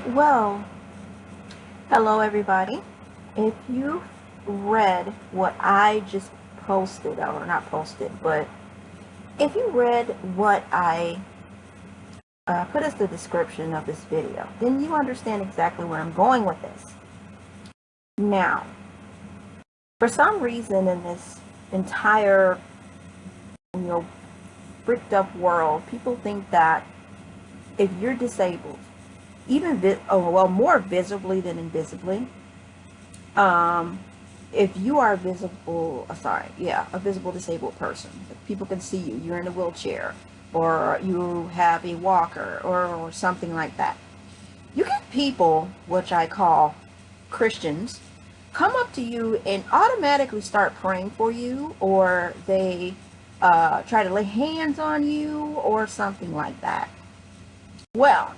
Well, hello everybody. If you read what I just posted, or not posted, but if you read what I put as the description of this video, then you understand exactly where I'm going with this. Now, for some reason in this entire, bricked up world, people think that if you're disabled, more visibly than invisibly, if you are a visible disabled person, if people can see you, you're in a wheelchair, or you have a walker, or something like that. You get people, which I call Christians, come up to you and automatically start praying for you, or they try to lay hands on you, or something like that. Well,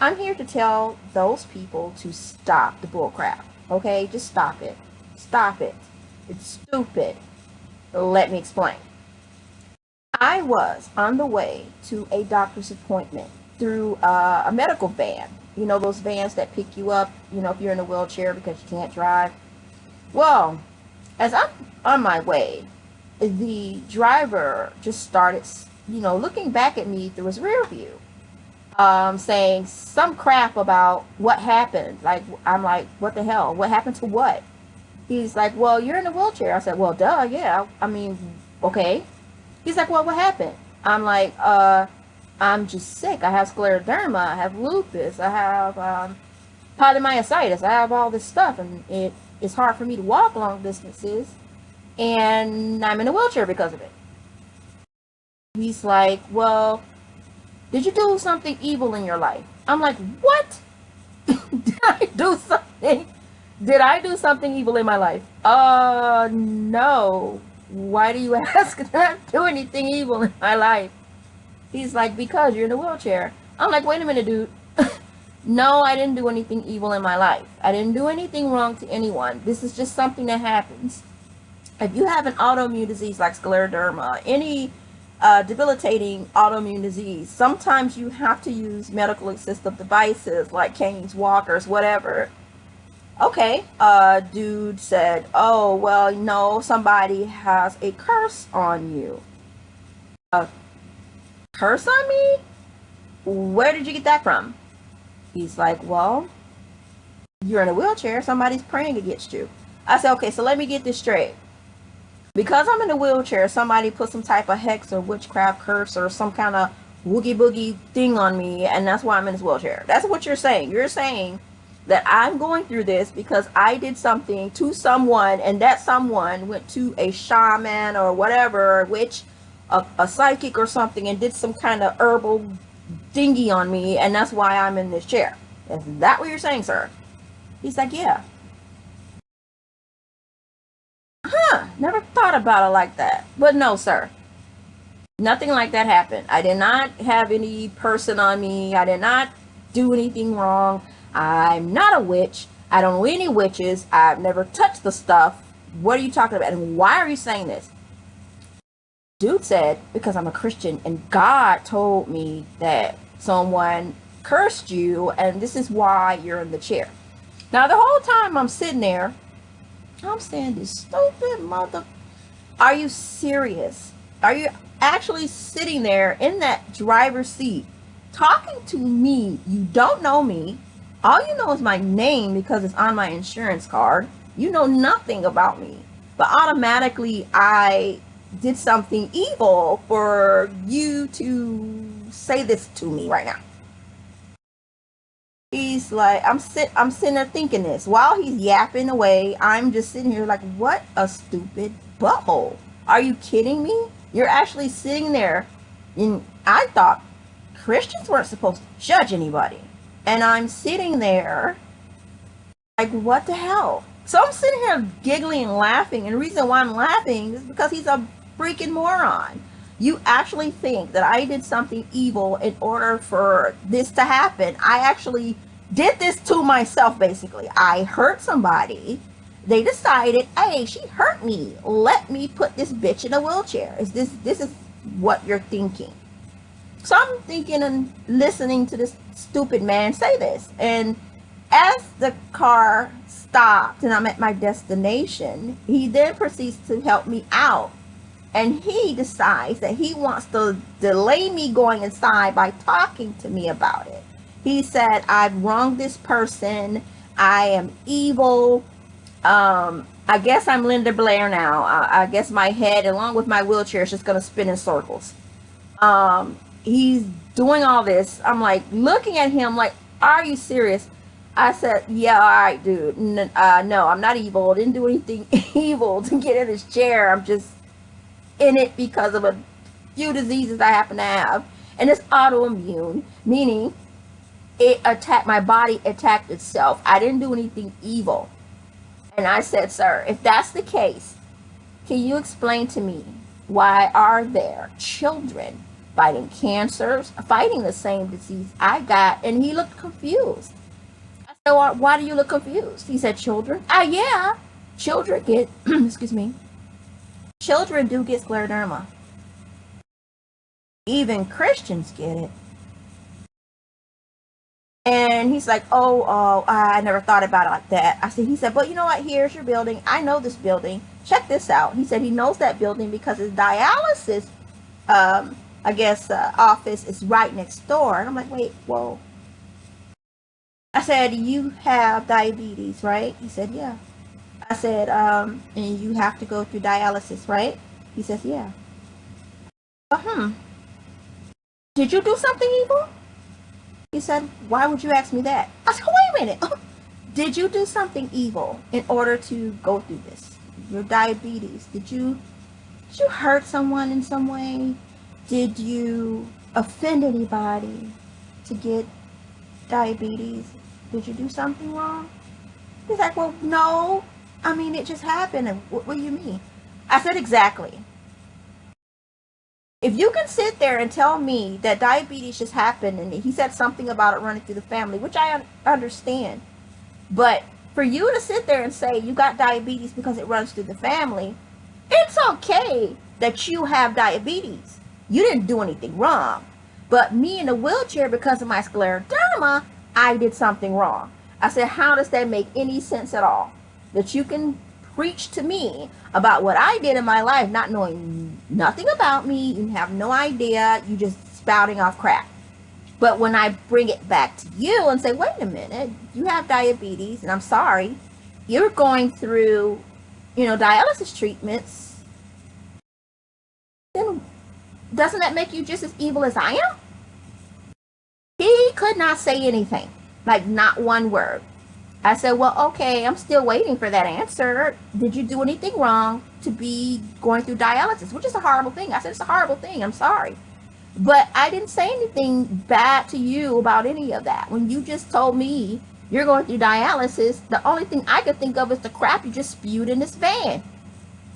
I'm here to tell those people to stop the bullcrap. Okay, just stop it. Stop it. It's stupid. Let me explain. I was on the way to a doctor's appointment through a medical van. You know, those vans that pick you up, if you're in a wheelchair because you can't drive. Well, as I'm on my way, the driver just started, looking back at me through his rear view, saying some crap about what happened. Like, I'm like, what the hell? What happened to what? He's like, well, you're in a wheelchair. I said, well, duh, yeah. I mean, okay. He's like, well, what happened? I'm like, I'm just sick. I have scleroderma. I have lupus. I have polymyositis. I have all this stuff, and it's hard for me to walk long distances, and I'm in a wheelchair because of it. He's like, well, did you do something evil in your life? I'm like, what? Did I do something? Did I do something evil in my life? No. Why do you ask? Did I do anything evil in my life? He's like, because you're in a wheelchair. I'm like, wait a minute, dude. No, I didn't do anything evil in my life. I didn't do anything wrong to anyone. This is just something that happens. If you have an autoimmune disease like scleroderma, any debilitating autoimmune disease, sometimes you have to use medical assistive devices like canes, walkers, whatever. Okay, dude said, oh, well, no, somebody has a curse on you. A curse on me? Where did you get that from? He's like, well, you're in a wheelchair, somebody's praying against you. I said, okay, so let me get this straight. Because I'm in a wheelchair, somebody put some type of hex or witchcraft curse or some kind of woogie boogie thing on me, and that's why I'm in this wheelchair. That's what you're saying. You're saying that I'm going through this because I did something to someone, and that someone went to a shaman or whatever, witch, a psychic or something, and did some kind of herbal thingy on me, and that's why I'm in this chair. Is that what you're saying, sir? He's like, yeah. Never thought about it like that. But no, sir. Nothing like that happened. I did not have any person on me. I did not do anything wrong. I'm not a witch. I don't know any witches. I've never touched the stuff. What are you talking about? And why are you saying this? Dude said, because I'm a Christian and God told me that someone cursed you and this is why you're in the chair. Now, the whole time I'm sitting there, I'm saying, this stupid mother. Are you serious? Are you actually sitting there in that driver's seat talking to me? You don't know me. All you know is my name because it's on my insurance card. You know nothing about me. But automatically I did something evil for you to say this to me right now. He's like, I'm sitting there thinking this. While he's yapping away, I'm just sitting here like, what a stupid butthole. Are you kidding me? You're actually sitting there. And I thought Christians weren't supposed to judge anybody. And I'm sitting there like, what the hell? So I'm sitting here giggling and laughing. And the reason why I'm laughing is because he's a freaking moron. You actually think that I did something evil in order for this to happen. I actually did this to myself, basically. I hurt somebody. They decided, hey, she hurt me. Let me put this bitch in a wheelchair. This is what you're thinking. So I'm thinking and listening to this stupid man say this. And As the car stopped and I'm at my destination, he then proceeds to help me out. And he decides that he wants to delay me going inside by talking to me about it. He said, I've wronged this person. I am evil. I guess I'm Linda Blair now. I guess my head, along with my wheelchair, is just going to spin in circles. He's doing all this. I'm like looking at him like, are you serious? I said, yeah, all right, dude. No, I'm not evil. I didn't do anything evil to get in this chair. I'm just in it because of a few diseases I happen to have. And it's autoimmune, meaning it attacked, my body attacked itself. I didn't do anything evil. And I said, sir, if that's the case, can you explain to me why are there children fighting cancers, fighting the same disease I got? And he looked confused. I said, well, why do you look confused? He said, children? Yeah, children get, excuse me, children do get scleroderma. Even Christians get it. And he's like, oh, I never thought about it like that. He said, but you know what? Here's your building. I know this building. Check this out. He said he knows that building because his dialysis, office is right next door. And I'm like, wait, whoa. I said, you have diabetes, right? He said, yeah. I said, and you have to go through dialysis, right? He says, yeah. Did you do something evil? He said, why would you ask me that? I said, wait a minute. Did you do something evil in order to go through this? Your diabetes. Did you hurt someone in some way? Did you offend anybody to get diabetes? Did you do something wrong? He's like, well, no. I mean, it just happened. And what do you mean? I said, exactly. If you can sit there and tell me that diabetes just happened, and he said something about it running through the family, which I understand, but for you to sit there and say you got diabetes because it runs through the family, it's okay that you have diabetes. You didn't do anything wrong. But me in a wheelchair, because of my scleroderma, I did something wrong. I said, how does that make any sense at all? That you can preach to me about what I did in my life, not knowing nothing about me. You have no idea. You just spouting off crap. But when I bring it back to you and say, wait a minute, you have diabetes, and I'm sorry, you're going through, dialysis treatments, then doesn't that make you just as evil as I am? He could not say anything, like not one word. I said, well, okay, I'm still waiting for that answer. Did you do anything wrong to be going through dialysis? Which is a horrible thing. I said, it's a horrible thing. I'm sorry. But I didn't say anything bad to you about any of that. When you just told me you're going through dialysis, the only thing I could think of is the crap you just spewed in this van.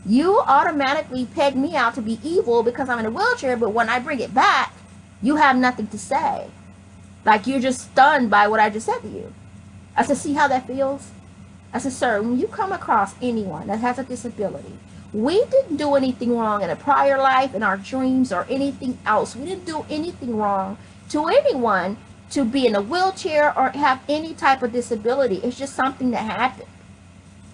You automatically pegged me out to be evil because I'm in a wheelchair, but when I bring it back, you have nothing to say. Like you're just stunned by what I just said to you. I said, see how that feels? I said, sir, when you come across anyone that has a disability, we didn't do anything wrong in a prior life, in our dreams, or anything else. We didn't do anything wrong to anyone to be in a wheelchair or have any type of disability. It's just something that happened.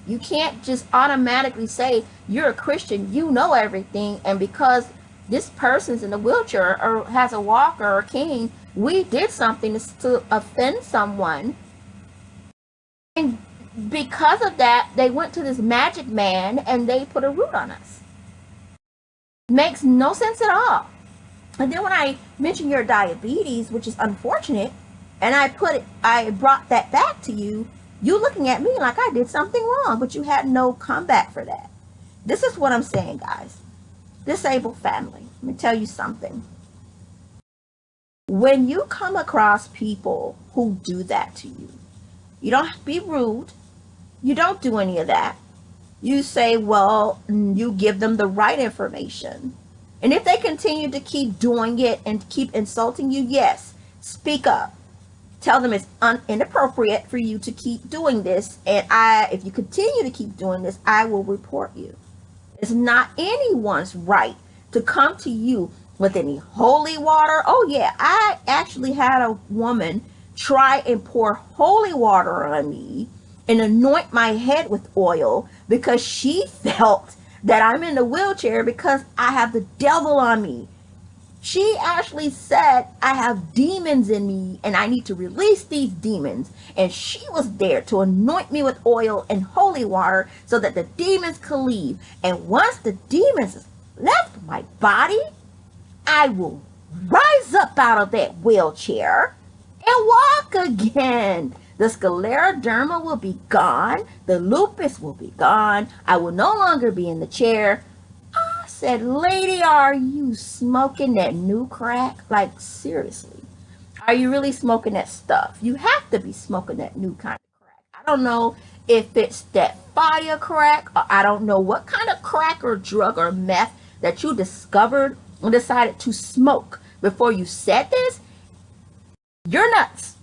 You can't just automatically say you're a Christian, you know everything, and because this person's in a wheelchair or has a walker or a cane, we did something to offend someone. And because of that, they went to this magic man and they put a root on us. Makes no sense at all. And then when I mentioned your diabetes, which is unfortunate, and I brought that back to you, you looking at me like I did something wrong, but you had no comeback for that. This is what I'm saying, guys. Disabled family, let me tell you something. When you come across people who do that to you, you don't have to be rude. You don't do any of that. You say, well, you give them the right information. And if they continue to keep doing it and keep insulting you, yes, speak up. Tell them it's inappropriate for you to keep doing this. And if you continue to keep doing this, I will report you. It's not anyone's right to come to you with any holy water. Oh yeah, I actually had a woman try and pour holy water on me and anoint my head with oil because she felt that I'm in the wheelchair because I have the devil on me. She actually said I have demons in me and I need to release these demons. And she was there to anoint me with oil and holy water so that the demons could leave. And once the demons left my body, I will rise up out of that wheelchair and walk again. The scleroderma will be gone. The lupus will be gone. I will no longer be in the chair. I said, lady, are you smoking that new crack? Like, seriously, are you really smoking that stuff? You have to be smoking that new kind of crack. I don't know if it's that fire crack, or I don't know what kind of crack or drug or meth that you discovered and decided to smoke before you said this. You're nuts.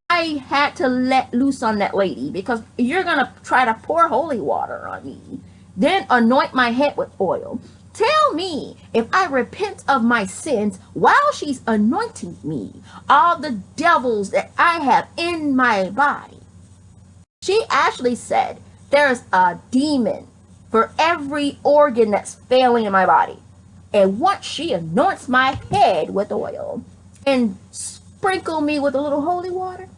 I had to let loose on that lady because you're going to try to pour holy water on me, then anoint my head with oil. Tell me if I repent of my sins while she's anointing me, all the devils that I have in my body. She actually said there's a demon for every organ that's failing in my body. And once she anoints my head with oil and sprinkle me with a little holy water,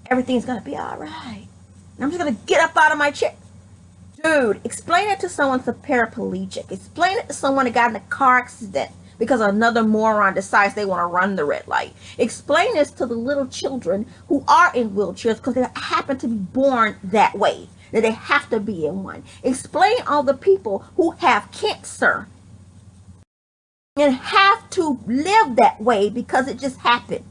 everything's going to be all right. I'm just going to get up out of my chair. Dude, explain it to someone that's a paraplegic. Explain it to someone that got in a car accident because another moron decides they want to run the red light. Explain this to the little children who are in wheelchairs because they happen to be born that way, that they have to be in one. Explain all the people who have cancer and have to live that way because it just happened.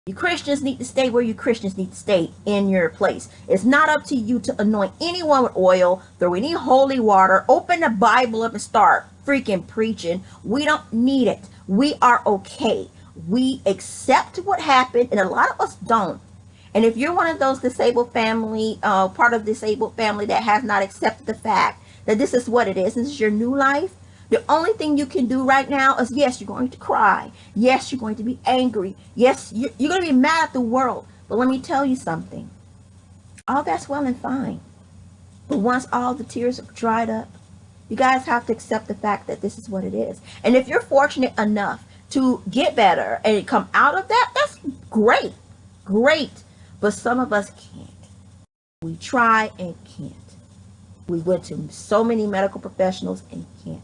You Christians need to stay where you Christians need to stay, in your place. It's not up to you to anoint anyone with oil, throw any holy water, open the Bible up and start freaking preaching. We don't need it. We are okay. We accept what happened, and a lot of us don't. And if you're one of those disabled family, part of disabled family that has not accepted the fact that this is what it is, this is your new life, the only thing you can do right now is, yes, you're going to cry. Yes, you're going to be angry. Yes, you're going to be mad at the world. But let me tell you something. All that's well and fine. But once all the tears are dried up, you guys have to accept the fact that this is what it is. And if you're fortunate enough to get better and come out of that, that's great. Great. But some of us can't. We try and can't. We went to so many medical professionals and can't.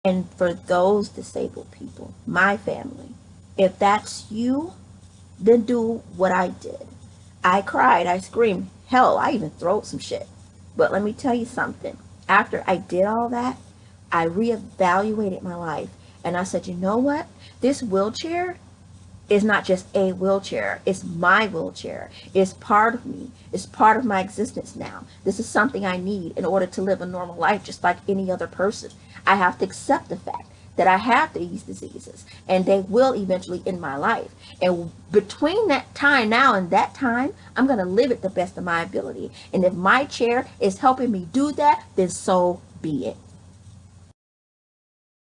And for those disabled people, my family, if that's you, then do what I did. I cried, I screamed, hell, I even throwed some shit. But let me tell you something. After I did all that, I reevaluated my life. And I said, you know what? This wheelchair is not just a wheelchair. It's my wheelchair. It's part of me. It's part of my existence now. This is something I need in order to live a normal life just like any other person. I have to accept the fact that I have these diseases and they will eventually end my life. And between that time now and that time, I'm going to live it the best of my ability. And if my chair is helping me do that, then so be it.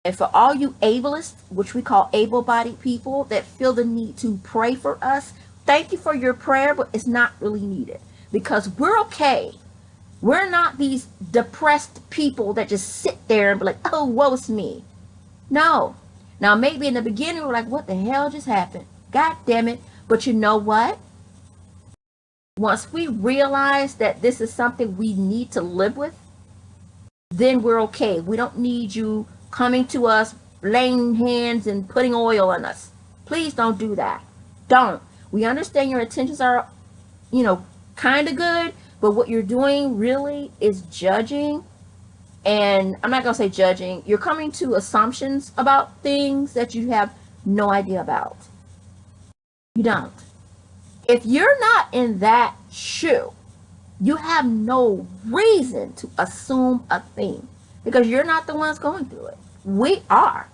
And for all you ableists, which we call able-bodied people that feel the need to pray for us, thank you for your prayer, but it's not really needed because we're okay. We're not these depressed people that just sit there and be like, oh, woe is me. No. Now, maybe in the beginning, we're like, what the hell just happened? God damn it. But you know what? Once we realize that this is something we need to live with, then we're okay. We don't need you coming to us, laying hands and putting oil on us. Please don't do that. Don't. We understand your intentions are, kind of good, but what you're doing really is judging. And I'm not going to say judging. You're coming to assumptions about things that you have no idea about. You don't. If you're not in that shoe, you have no reason to assume a thing because you're not the ones going through it. We are.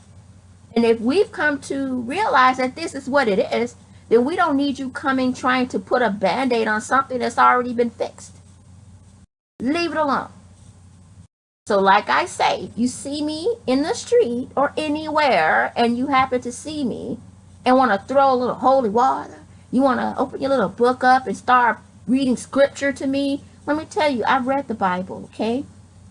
And if we've come to realize that this is what it is, then we don't need you coming trying to put a band-aid on something that's already been fixed. Leave it alone. So like I say, if you see me in the street or anywhere and you happen to see me and want to throw a little holy water, you want to open your little book up and start reading scripture to me, let me tell you, I've read the Bible, okay?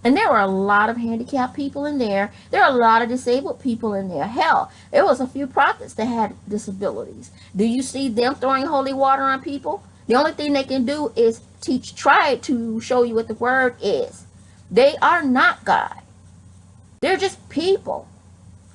And there were a lot of handicapped people in there. There are a lot of disabled people in there. Hell, there was a few prophets that had disabilities. Do you see them throwing holy water on people? The only thing they can do is try to show you what the word is. They are not God. They're just people.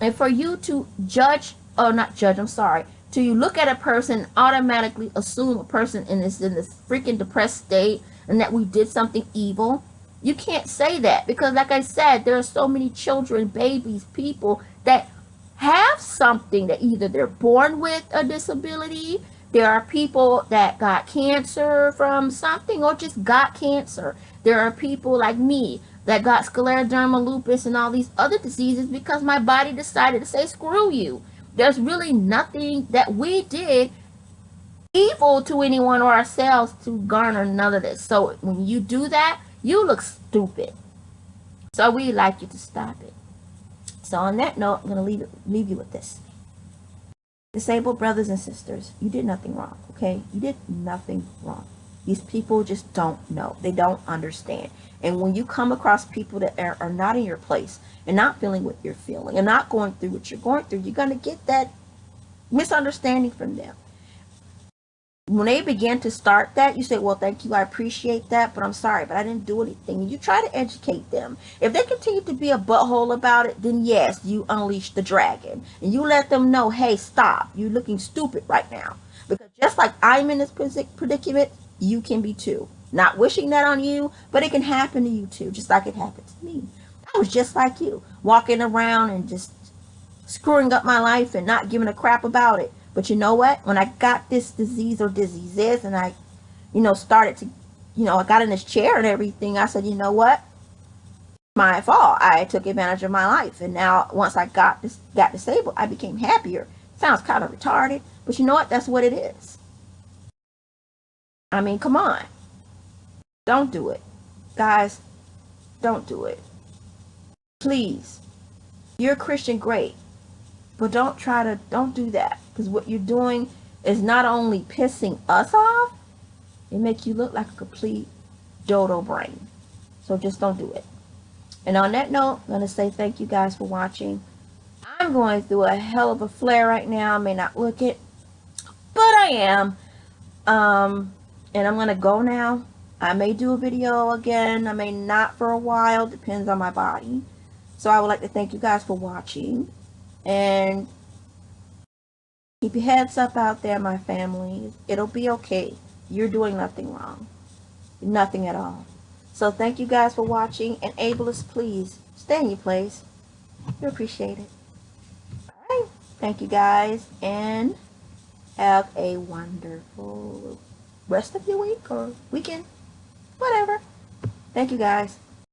And for you to judge, or not judge, I'm sorry, to you look at a person, automatically assume a person in this freaking depressed state and that we did something evil, you can't say that, because like I said, there are so many children, babies, people that have something, that either they're born with a disability, there are people that got cancer from something or just got cancer. There are people like me that got scleroderma, lupus, and all these other diseases because my body decided to say, screw you. There's really nothing that we did evil to anyone or ourselves to garner none of this. So when you do that, you look stupid. So we'd like you to stop it. So on that note, I'm going to leave you with this. Disabled brothers and sisters, you did nothing wrong, okay? You did nothing wrong. These people just don't know. They don't understand. And when you come across people that are not in your place and not feeling what you're feeling and not going through what you're going through, you're going to get that misunderstanding from them. When they begin to start that, you say, well, thank you, I appreciate that, but I'm sorry, but I didn't do anything. And you try to educate them. If they continue to be a butthole about it, then yes, you unleash the dragon. And you let them know, hey, stop. You're looking stupid right now. Because just like I'm in this predicament, you can be too. Not wishing that on you, but it can happen to you too, just like it happened to me. I was just like you, walking around and just screwing up my life and not giving a crap about it. But you know what? When I got this disease or diseases and I, started to, I got in this chair and everything, I said, you know what? My fault. I took advantage of my life. And now once I got disabled, I became happier. Sounds kind of retarded, but you know what? That's what it is. I mean, come on. Don't do it. Guys, don't do it. Please. You're a Christian, great. But don't do that. Because what you're doing is not only pissing us off, it makes you look like a complete dodo brain. So just don't do it. And on that note, I'm going to say thank you guys for watching. I'm going through a hell of a flare right now. I may not look it, but I am. And I'm going to go now. I may do a video again. I may not for a while. Depends on my body. So I would like to thank you guys for watching. And keep your heads up out there, my family. It'll be okay. You're doing nothing wrong. Nothing at all. So thank you guys for watching. And ableists, please stay in your place. You appreciate it. Alright. Thank you guys. And have a wonderful rest of your week or weekend. Whatever. Thank you guys.